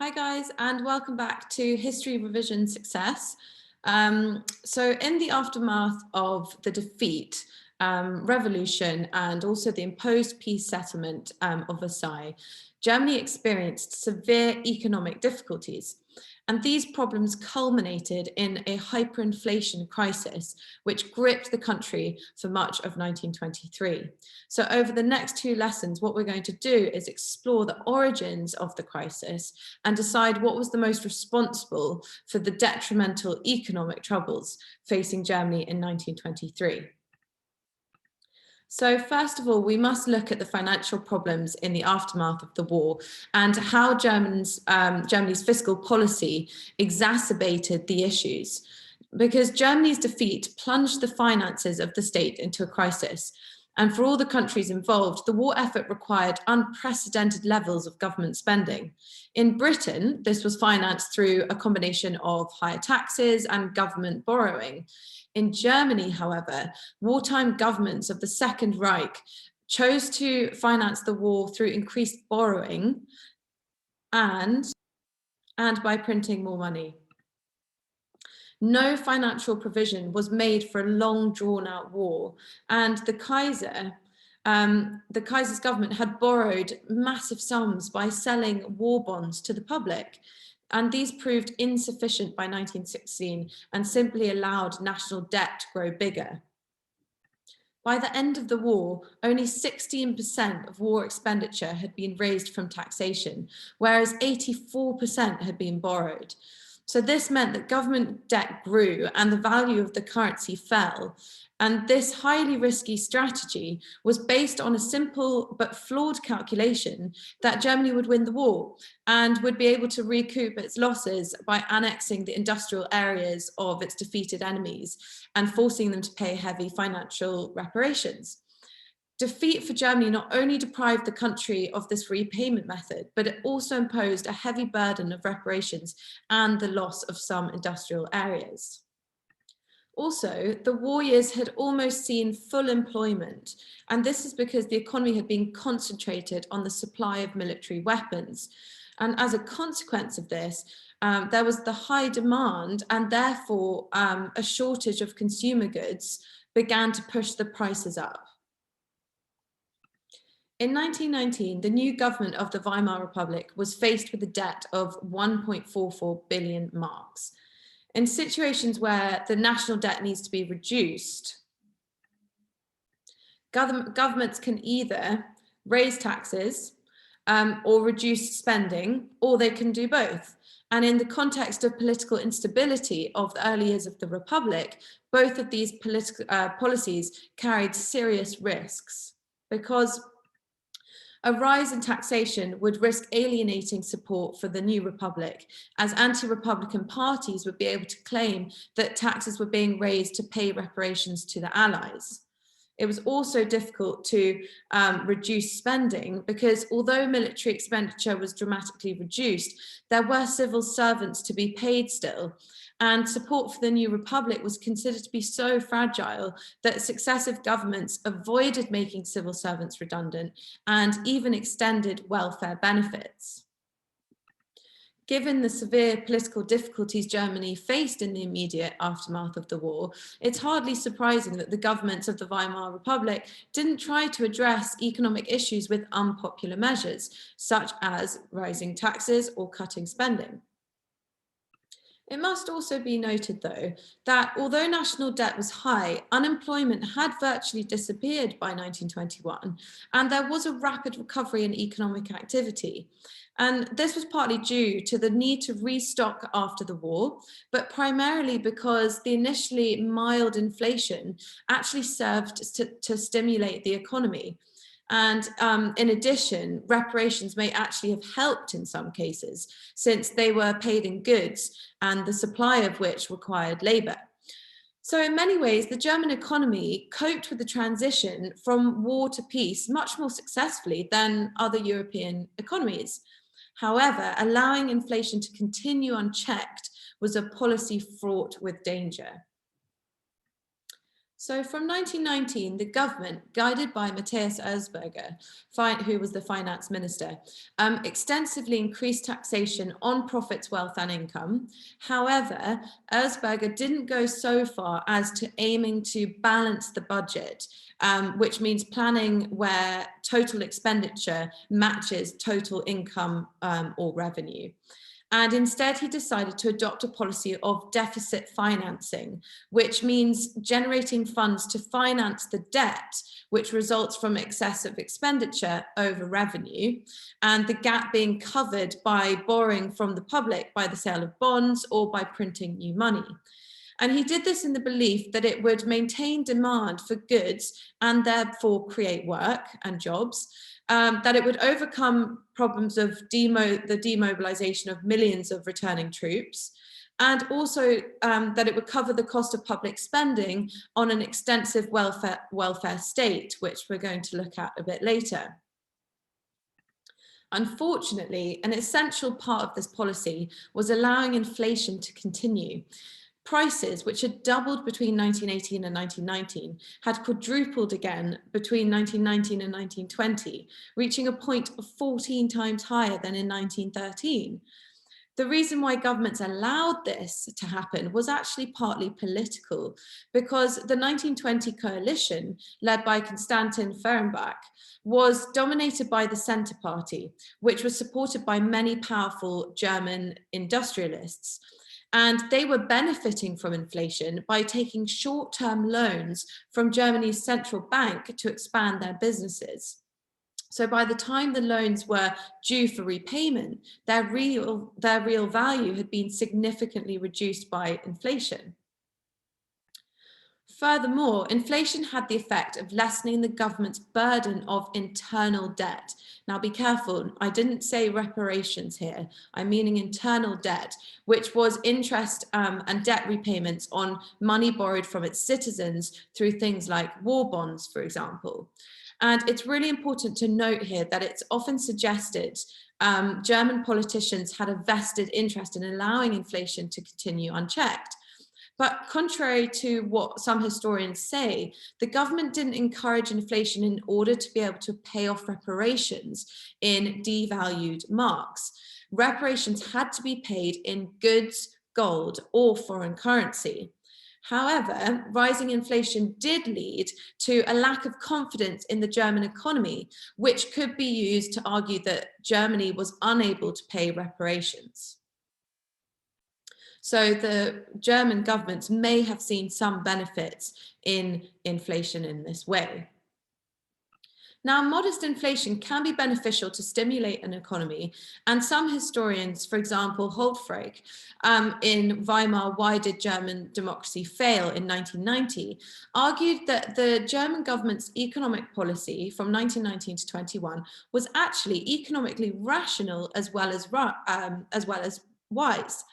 Hi guys, and welcome back to History Revision Success. So in the aftermath of the defeat, revolution, and also the imposed peace settlement of Versailles, Germany experienced severe economic difficulties. And these problems culminated in a hyperinflation crisis, which gripped the country for much of 1923. So over the next two lessons, what we're going to do is explore the origins of the crisis and decide what was the most responsible for the detrimental economic troubles facing Germany in 1923. So first of all, we must look at the financial problems in the aftermath of the war and how Germany's fiscal policy exacerbated the issues. Because Germany's defeat plunged the finances of the state into a crisis. And for all the countries involved, the war effort required unprecedented levels of government spending. In Britain, this was financed through a combination of higher taxes and government borrowing. In Germany, however, wartime governments of the Second Reich chose to finance the war through increased borrowing and by printing more money. No financial provision was made for a long drawn-out war, and the Kaiser's government had borrowed massive sums by selling war bonds to the public. And these proved insufficient by 1916 and simply allowed national debt to grow bigger. By the end of the war, only 16% of war expenditure had been raised from taxation, whereas 84% had been borrowed. So this meant that government debt grew and the value of the currency fell. And this highly risky strategy was based on a simple but flawed calculation that Germany would win the war and would be able to recoup its losses by annexing the industrial areas of its defeated enemies and forcing them to pay heavy financial reparations. Defeat for Germany not only deprived the country of this repayment method, but it also imposed a heavy burden of reparations and the loss of some industrial areas. Also, the war years had almost seen full employment, and this is because the economy had been concentrated on the supply of military weapons. And as a consequence of this, there was the high demand and therefore a shortage of consumer goods began to push the prices up. In 1919, the new government of the Weimar Republic was faced with a debt of 1.44 billion marks. In situations where the national debt needs to be reduced, governments can either raise taxes or reduce spending, or they can do both. And in the context of political instability of the early years of the Republic, both of these policies carried serious risks because a rise in taxation would risk alienating support for the new republic, as anti-republican parties would be able to claim that taxes were being raised to pay reparations to the Allies. It was also difficult to reduce spending because although military expenditure was dramatically reduced, there were civil servants to be paid still. And support for the new republic was considered to be so fragile that successive governments avoided making civil servants redundant and even extended welfare benefits. Given the severe political difficulties Germany faced in the immediate aftermath of the war, it's hardly surprising that the governments of the Weimar Republic didn't try to address economic issues with unpopular measures, such as rising taxes or cutting spending. It must also be noted, though, that although national debt was high, unemployment had virtually disappeared by 1921, and there was a rapid recovery in economic activity. And this was partly due to the need to restock after the war, but primarily because the initially mild inflation actually served to stimulate the economy. And in addition, reparations may actually have helped in some cases, since they were paid in goods and the supply of which required labor. So in many ways, the German economy coped with the transition from war to peace much more successfully than other European economies. However, allowing inflation to continue unchecked was a policy fraught with danger. So from 1919, the government, guided by Matthias Erzberger, who was the finance minister, extensively increased taxation on profits, wealth and income. However, Erzberger didn't go so far as to aiming to balance the budget, which means planning where total expenditure matches total income or revenue. And instead, he decided to adopt a policy of deficit financing, which means generating funds to finance the debt, which results from excessive expenditure over revenue, and the gap being covered by borrowing from the public by the sale of bonds or by printing new money. And he did this in the belief that it would maintain demand for goods and therefore create work and jobs, that it would overcome problems of the demobilization of millions of returning troops, and also that it would cover the cost of public spending on an extensive welfare state, which we're going to look at a bit later. Unfortunately, an essential part of this policy was allowing inflation to continue. Prices, which had doubled between 1918 and 1919, had quadrupled again between 1919 and 1920, reaching a point of 14 times higher than in 1913. The reason why governments allowed this to happen was actually partly political, because the 1920 coalition, led by Konstantin Fehrenbach, was dominated by the Centre Party, which was supported by many powerful German industrialists. And they were benefiting from inflation by taking short-term loans from Germany's central bank to expand their businesses. So by the time the loans were due for repayment, their real value had been significantly reduced by inflation. Furthermore, inflation had the effect of lessening the government's burden of internal debt. Now be careful, I didn't say reparations here, I'm meaning internal debt, which was interest and debt repayments on money borrowed from its citizens through things like war bonds, for example. And it's really important to note here that it's often suggested German politicians had a vested interest in allowing inflation to continue unchecked. But contrary to what some historians say, the government didn't encourage inflation in order to be able to pay off reparations in devalued marks. Reparations had to be paid in goods, gold, or foreign currency. However, rising inflation did lead to a lack of confidence in the German economy, which could be used to argue that Germany was unable to pay reparations. So the German governments may have seen some benefits in inflation in this way. Now, modest inflation can be beneficial to stimulate an economy, and some historians, for example, Holtfreich, in Weimar, Why Did German Democracy Fail in 1990, argued that the German government's economic policy from 1919 to 21 was actually economically rational as well as wise.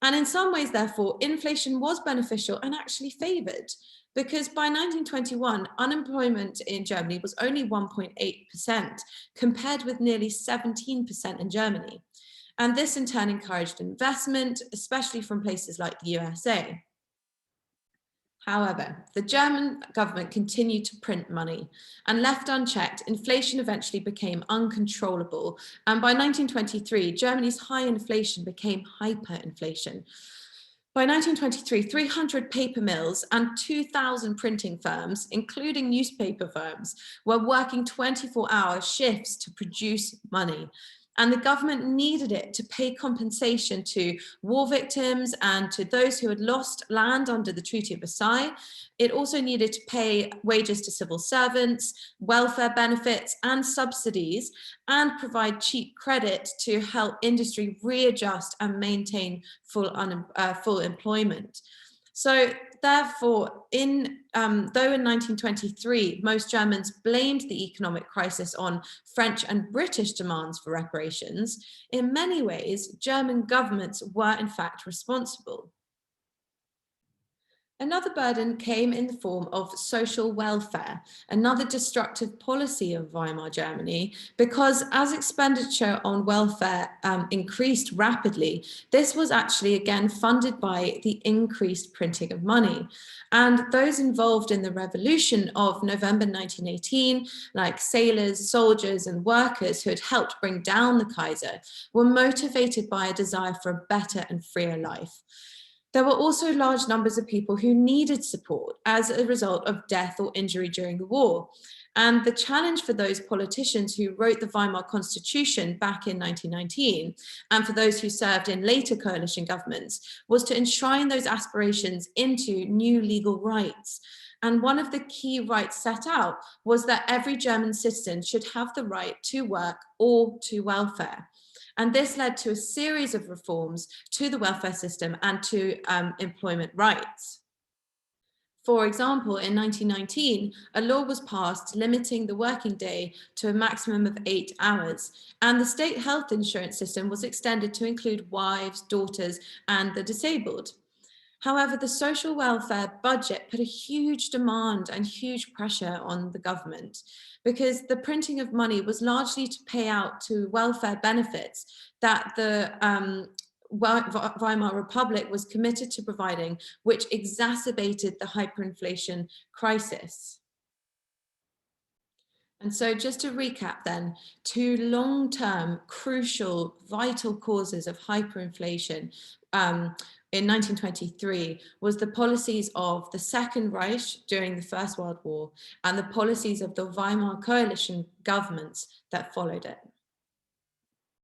And in some ways, therefore, inflation was beneficial and actually favoured, because by 1921, unemployment in Germany was only 1.8%, compared with nearly 17% in Germany. And this in turn encouraged investment, especially from places like the USA. However, the German government continued to print money, and left unchecked, inflation eventually became uncontrollable. And by 1923, Germany's high inflation became hyperinflation. By 1923, 300 paper mills and 2,000 printing firms, including newspaper firms, were working 24-hour shifts to produce money. And the government needed it to pay compensation to war victims and to those who had lost land under the Treaty of Versailles. It also needed to pay wages to civil servants, welfare benefits and subsidies, and provide cheap credit to help industry readjust and maintain full employment. So therefore, though in 1923, most Germans blamed the economic crisis on French and British demands for reparations, in many ways, German governments were in fact responsible. Another burden came in the form of social welfare, another destructive policy of Weimar Germany, because as expenditure on welfare increased rapidly, this was actually again funded by the increased printing of money. And those involved in the revolution of November 1918, like sailors, soldiers, and workers who had helped bring down the Kaiser, were motivated by a desire for a better and freer life. There were also large numbers of people who needed support as a result of death or injury during the war. And the challenge for those politicians who wrote the Weimar Constitution back in 1919, and for those who served in later coalition governments, was to enshrine those aspirations into new legal rights. And one of the key rights set out was that every German citizen should have the right to work or to welfare. And this led to a series of reforms to the welfare system and to employment rights. For example, in 1919, a law was passed limiting the working day to a maximum of 8 hours, and the state health insurance system was extended to include wives, daughters, and the disabled. However, the social welfare budget put a huge demand and huge pressure on the government because the printing of money was largely to pay out to welfare benefits that the Weimar Republic was committed to providing, which exacerbated the hyperinflation crisis. And so just to recap then, two long-term, crucial, vital causes of hyperinflation in 1923 was the policies of the Second Reich during the First World War and the policies of the Weimar coalition governments that followed it.